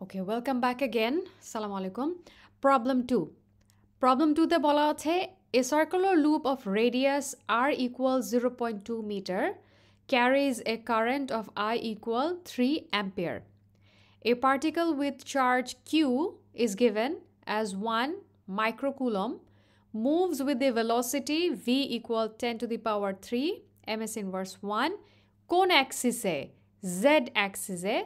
Okay, welcome back again. Assalamu alaikum. Problem 2. Problem 2 তে বলা আছে a circular loop of radius r equals 0.2 meter carries a current of I equal 3 ampere. A particle with charge q is given as 1 microcoulomb moves with the velocity v equal 10 to the power 3 ms inverse 1 কোন axis-এ z axis-এ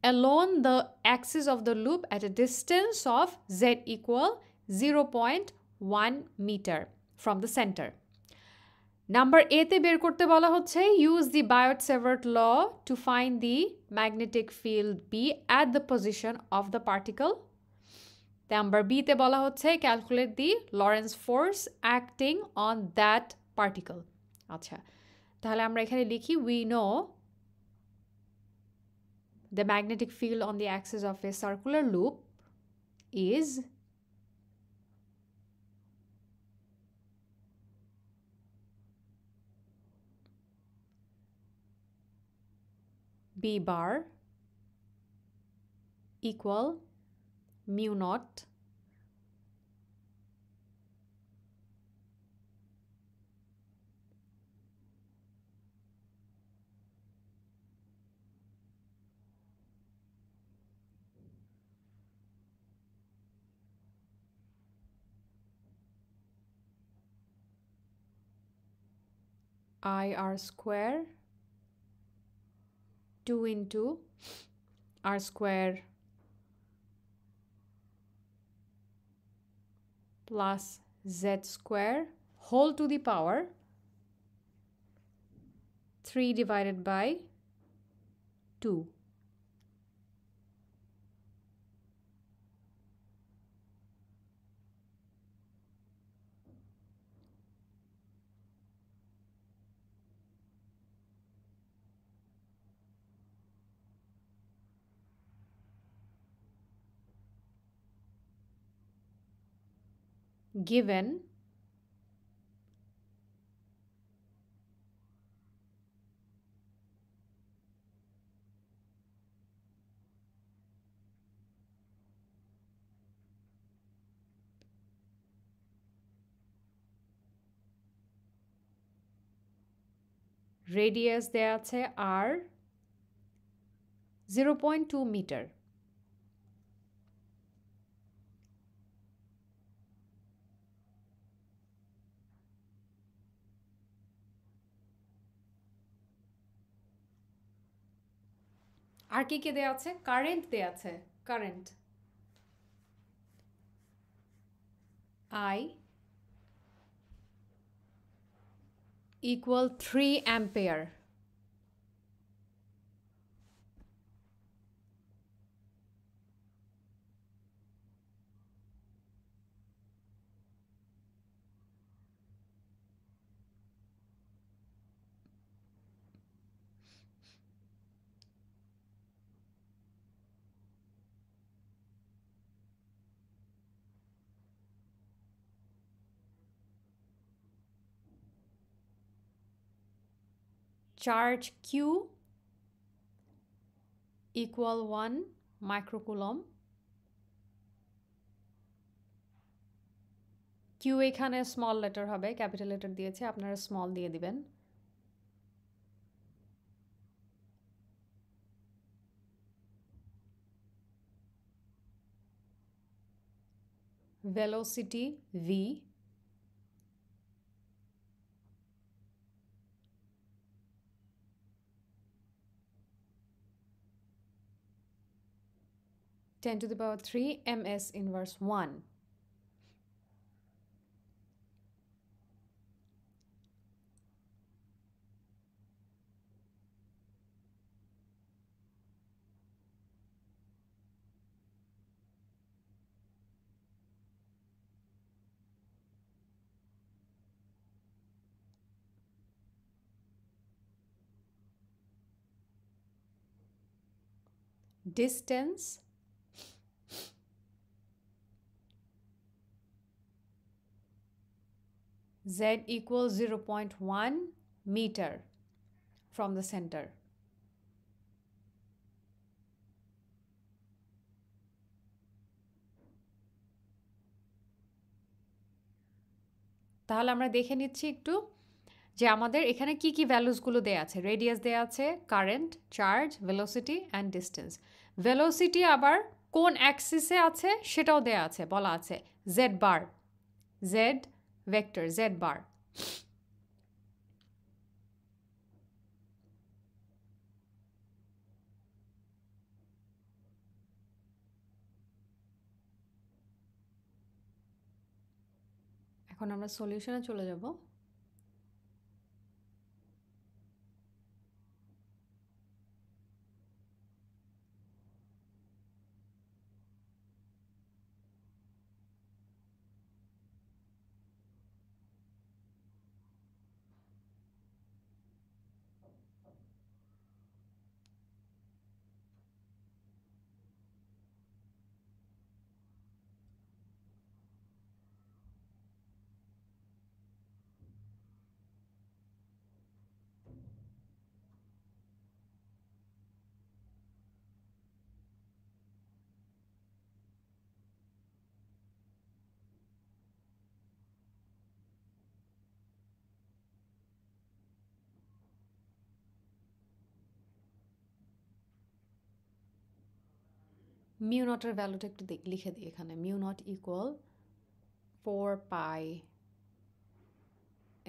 along the axis of the loop at a distance of z equal 0.1 meter from the center. Number A তে বের করতে বলা হচ্ছে use the Biot-Savart law to find the magnetic field B at the position of the particle. Number B তে বলা হচ্ছে calculate the Lorentz force acting on that particle. আচ্ছা তাহলে আমরা এখানে লিখি we know the magnetic field on the axis of a circular loop is B bar equal mu naught I r square 2 into r square plus z square whole to the power 3 divided by 2. Given radius দেয়া আছে r 0.2 meter আর কি কি দেয়া আছে current দেয়া আছে current I equal 3 ampere charge q equal 1 microcoulomb q এখানে small letter হবে ক্যাপিটাল লেটার দিয়েছে আপনারা স্মল দিয়ে দিবেন velocity v 10 to the power 3 ms inverse 1. Distance z equals 0.1 meter from the center. তাহলে আমরা দেখে নিচ্ছি একটু যে আমাদের এখানে কি কি ভ্যালুসগুলো দেয়া আছে। রেডিয়াস দেয়া আছে, current, charge, velocity and distance. Velocity আবার কোন অ্যাক্সিসে আছে সেটাও দেয়া আছে, বলা আছে Z bar, Z vector, Z bar. এখন আমরা সলিউশনে চলে যাব। মিউ নটের ভ্যালুটা একটু লিখে দিই এখানে। Mu not equal 4 pi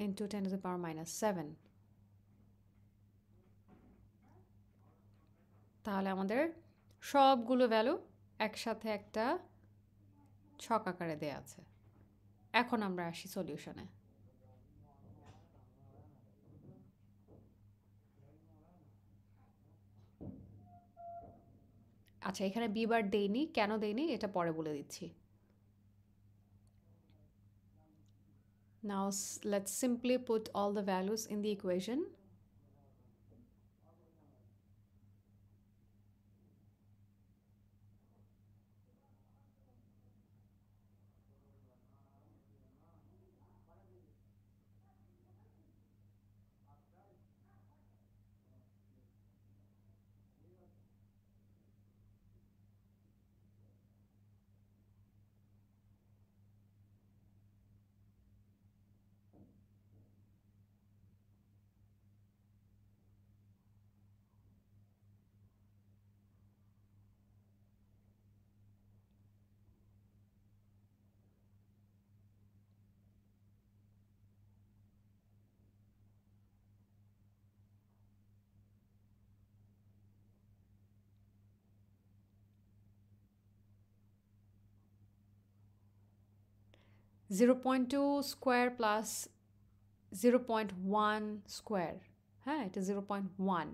into 10⁻⁻⁷। তাহলে আমাদের সবগুলো ভ্যালু একসাথে একটা ছক আকারে দেয়া আছে। এখন আমরা আসি সলিউশনে। আচ্ছা, এখানে বি বার দেইনি, কেন দেইনি এটা পরে বলে দিচ্ছি। Now let's simply put all the values in the equation. Zero point two square plus 0.1 square, হ্যাঁ এটা 0.1,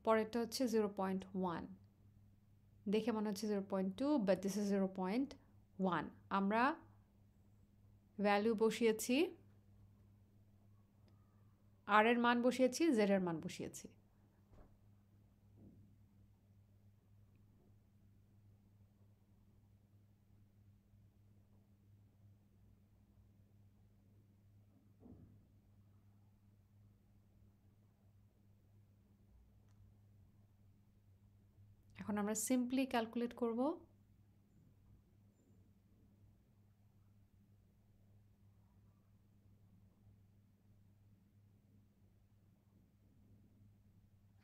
পরেরটা হচ্ছে 0.1। দেখে মনে হচ্ছে 0.2, বাট দিস ইজ 0.1। আমরা ভ্যালু বসিয়েছি, আর এর মান বসিয়েছি, জেড এর মান বসিয়েছি। এখন আমরা সিম্পলি ক্যালকুলেট করব।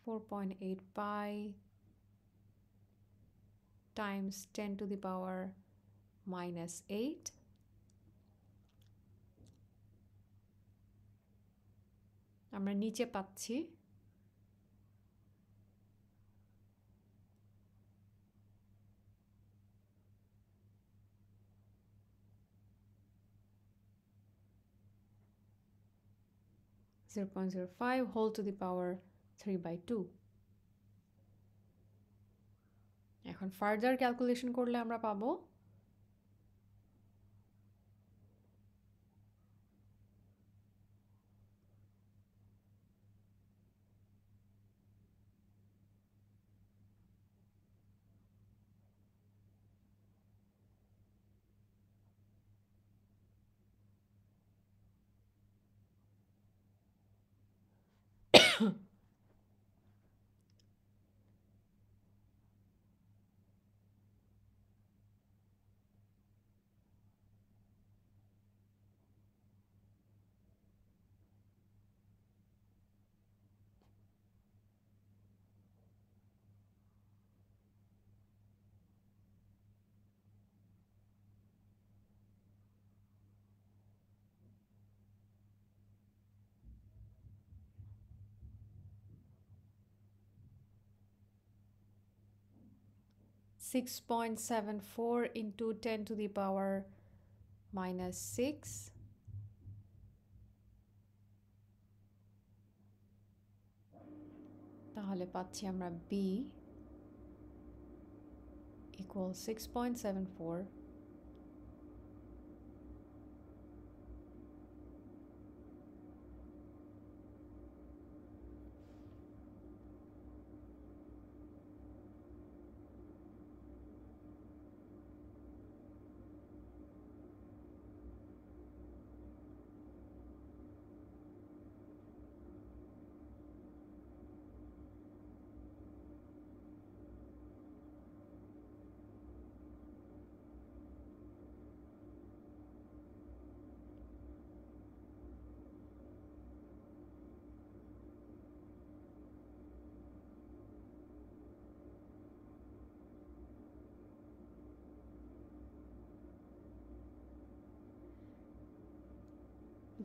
(4.8 pi times 10⁻⁻8) আমরা নিচে পাচ্ছি 0.05 whole to the power 3/2। এখন ফার্দার ক্যালকুলেশন করলে আমরা পাবো 6.74 into 10 to the power minus 6. তাহলে পাচ্ছি আমরা b equals 6.74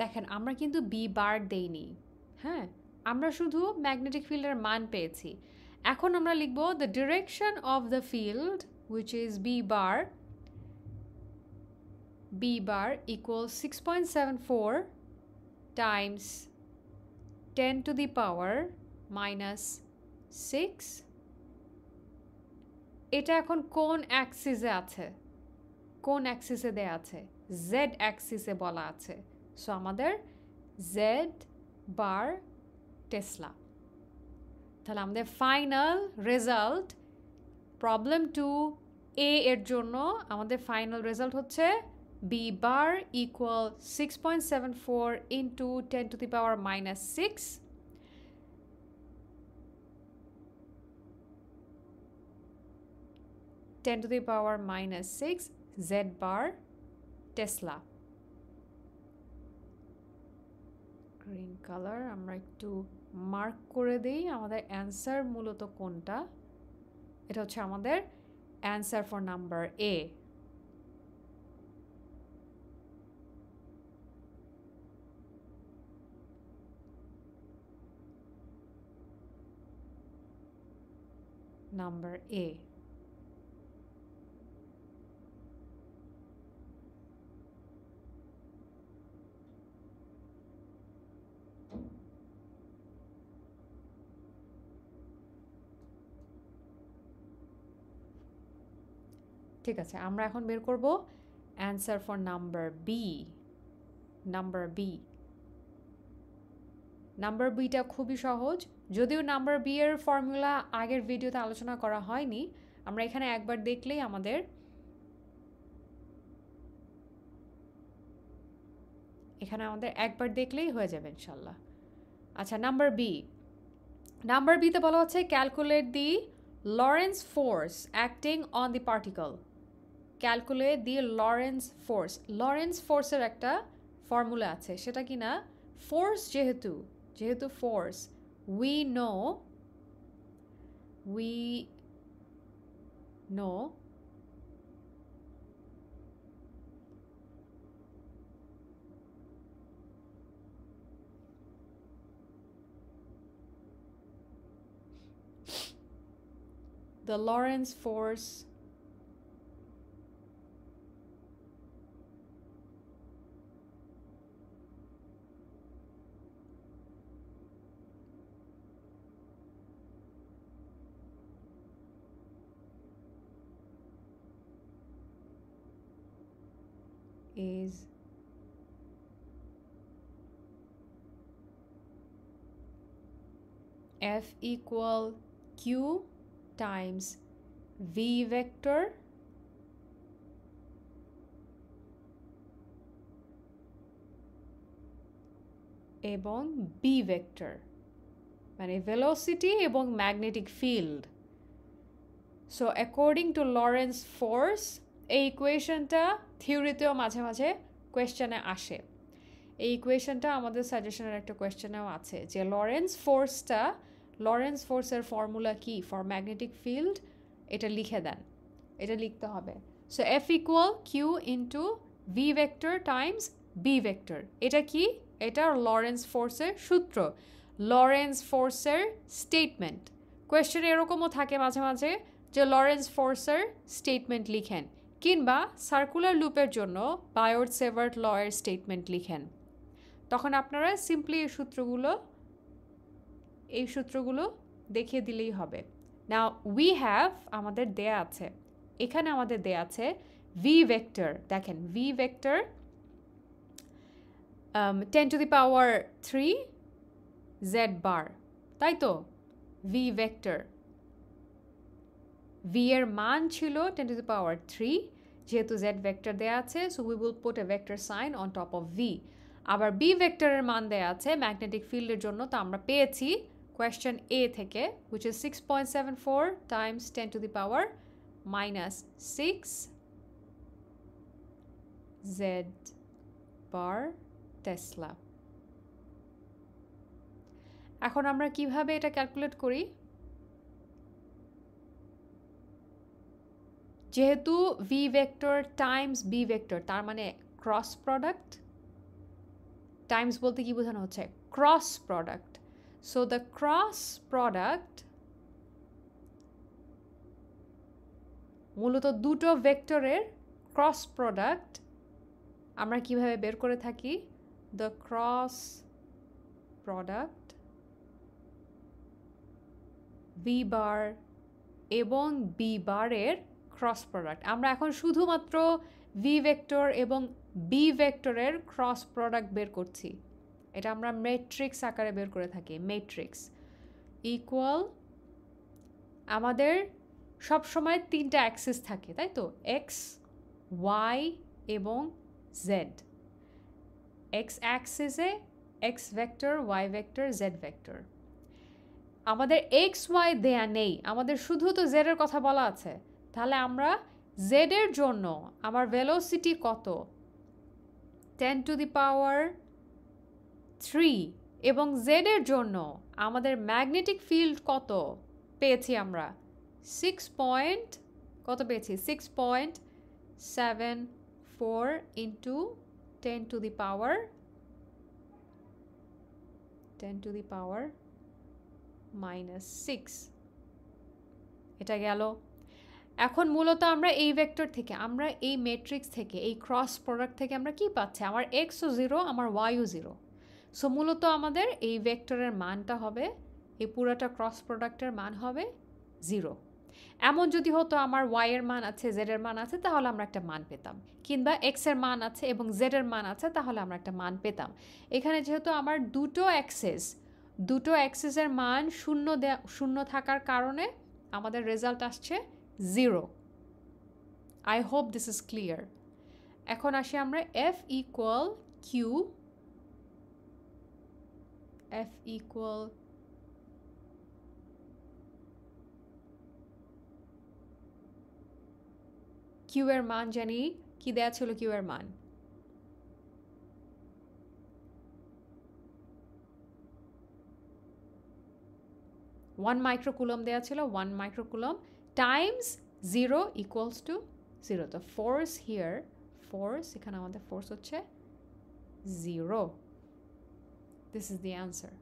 দেখেন আমরা কিন্তু বি বার দেইনি হ্যাঁ আমরা শুধু ম্যাগনেটিক ফিল্ডের মান পেয়েছি এখন আমরা লিখব the direction of the field which is B bar equal 6.74 times 10 to the power minus 6 এটা এখন কোন অ্যাক্সিসে আছে কোন অ্যাক্সিসে দেয়া আছে জেড অ্যাক্সিসে বলা আছে সো আমাদের জেড বার টেসলা তাহলে আমাদের ফাইনাল রেজাল্ট প্রবলেম 2 এ এর জন্য আমাদের ফাইনাল রেজাল্ট হচ্ছে B bar equal 6.74 into 10 to the power minus 6 10 to the power minus 6 z bar Tesla green colour আমরা একটু মার্ক করে দেই আমাদের অ্যান্সার মূলত কোনটা এটা হচ্ছে আমাদের answer for number A number A ঠিক আছে আমরা এখন বের করব answer for number B number beta খুবই সহজ যদিও নাম্বার বি এর ফর্মুলা আগের ভিডিওতে আলোচনা করা হয়নি আমরা এখানে একবার দেখলেই আমাদের একবার দেখলেই হয়ে যাবে ইনশাল্লাহ আচ্ছা নাম্বার বিতে বলা হচ্ছে calculate the Lawrence force acting on the particle calculate the Lawrence ফোর্সের একটা ফর্মুলা আছে সেটা কি না ফোর্স যেহেতু force we know the Lorentz force is F equal Q times V vector এবং B vector মানে velocity এবং magnetic field so according to Lorentz force এই ইকুয়েশনটা থিওরিতেও মাঝে মাঝে কোয়েশ্চেনে আসে এই ইকুয়েশনটা আমাদের সাজেশনের একটা কোয়েশ্চেনেও আছে যে লরেন্স ফোর্সের ফর্মুলা কি ফর ম্যাগনেটিক ফিল্ড এটা লিখে দেন এটা লিখতে হবে so F equal Q into V vector times B vector এটা কি এটা লরেন্স ফোর্সের সূত্র লরেন্স ফোর্সের স্টেটমেন্ট কোয়েশ্চেন এরকমও থাকে মাঝে মাঝে যে লরেন্স ফোর্সের স্টেটমেন্ট লিখেন, কিংবা সার্কুলার লুপের জন্য বায়োট সেভার্ট লয়ের স্টেটমেন্ট লিখেন। তখন আপনারা সিম্পলি এই সূত্রগুলো দেখিয়ে দিলেই হবে। নাও উই হ্যাভ, আমাদের দেয়া আছে, এখানে আমাদের দেয়া আছে ভি ভেক্টর। দেখেন V vector 10 to the power 3 z বার, তাই তো? ভি ভেক্টর, ভি এর মান ছিল 10 to the power 3, যেহেতু z ভেক্টর দেয়া আছে, so we will put a vector sign on top of V. আবার বি ভেক্টরের মান দেয়া আছে ম্যাগনেটিক ফিল্ডের জন্য, তো আমরা পেয়েছি কোয়েশ্চেন এ থেকে, which is 6.74 times 10 to the power minus 6 z bar tesla. এখন আমরা কিভাবে এটা ক্যালকুলেট করি? যেহেতু V vector times B vector, তার মানে ক্রস প্রোডাক্ট, টাইমস বলতে কি বোঝানো হচ্ছে? Cross product. So the cross product মূলত দুটো ভেক্টরের ক্রস প্রোডাক্ট আমরা কিভাবে বের করে থাকি? দ্য ক্রস প্রোডাক্ট ভি বার এবং বি বারের ক্রস প্রোডাক্ট। আমরা এখন শুধুমাত্র ভি ভেক্টর এবং বি ভেক্টরের ক্রস প্রোডাক্ট বের করছি। এটা আমরা ম্যাট্রিক্স আকারে বের করে থাকি। ম্যাট্রিক্স ইকুয়াল, আমাদের সব সময় তিনটা অ্যাক্সিস থাকে, তাই তো? এক্স, ওয়াই এবং জেড। এক্স অ্যাক্সিসে X vector, Y vector, Z vector. আমাদের এক্স ওয়াই দেয়া নেই, আমাদের শুধু তো জেড এর কথা বলা আছে। তাহলে আমরা জেড এর জন্য আমার ভেলোসিটি কত? 10 to the power 3। এবং জেড এর জন্য আমাদের ম্যাগনেটিক ফিল্ড কত পেয়েছি আমরা? 6.74 into 10 to the power minus 6। এটা গেল। এখন মূলত আমরা এই ভেক্টর থেকে, আমরা এই ম্যাট্রিক্স থেকে, এই ক্রস প্রোডাক্ট থেকে আমরা কি পাচ্ছি? আমার এক্সও 0, আমার ওয়াইও 0। সো মূলত আমাদের এই ভেক্টরের মানটা হবে, এই পুরোটা ক্রস প্রোডাক্টের মান হবে 0। এমন যদি হতো আমার ওয়াই এর মান আছে, জেড এর মান আছে, তাহলে আমরা একটা মান পেতাম। কিংবা এক্স এর মান আছে এবং জেড এর মান আছে, তাহলে আমরা একটা মান পেতাম। এখানে যেহেতু আমার দুটো অ্যাক্সিসের মান শূন্য থাকার কারণে আমাদের রেজাল্ট আসছে 0। I hope this is clear. এখন আসি আমরা F equal Q, F equal Q এর মান জানি, কি দেয়া ছিল কিউ এর মান? ওয়ান মাইক্রোকুলম দেয়া ছিল, 1 মাইক্রোকুলম টাইমস 0 ইকুয়ালস টু 0। তো ফোর্স হিয়ার, ফোর্স এখানে আমাদের ফোর্স হচ্ছে 0। This is the answer.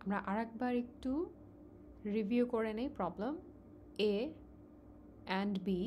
আমরা আরেকবার একটু রিভিউ করে নেই problem A and B.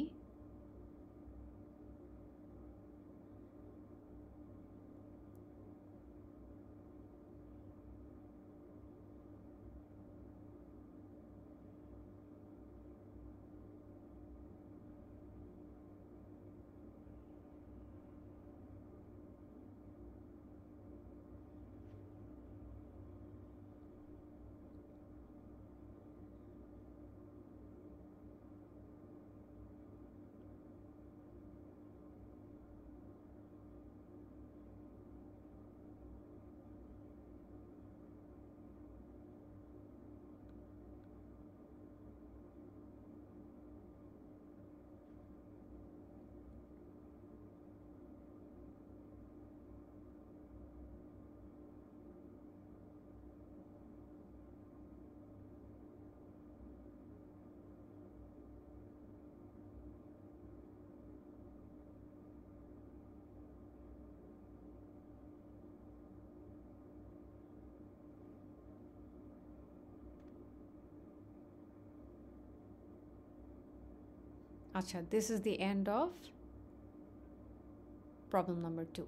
Acha, this is the end of problem number 2.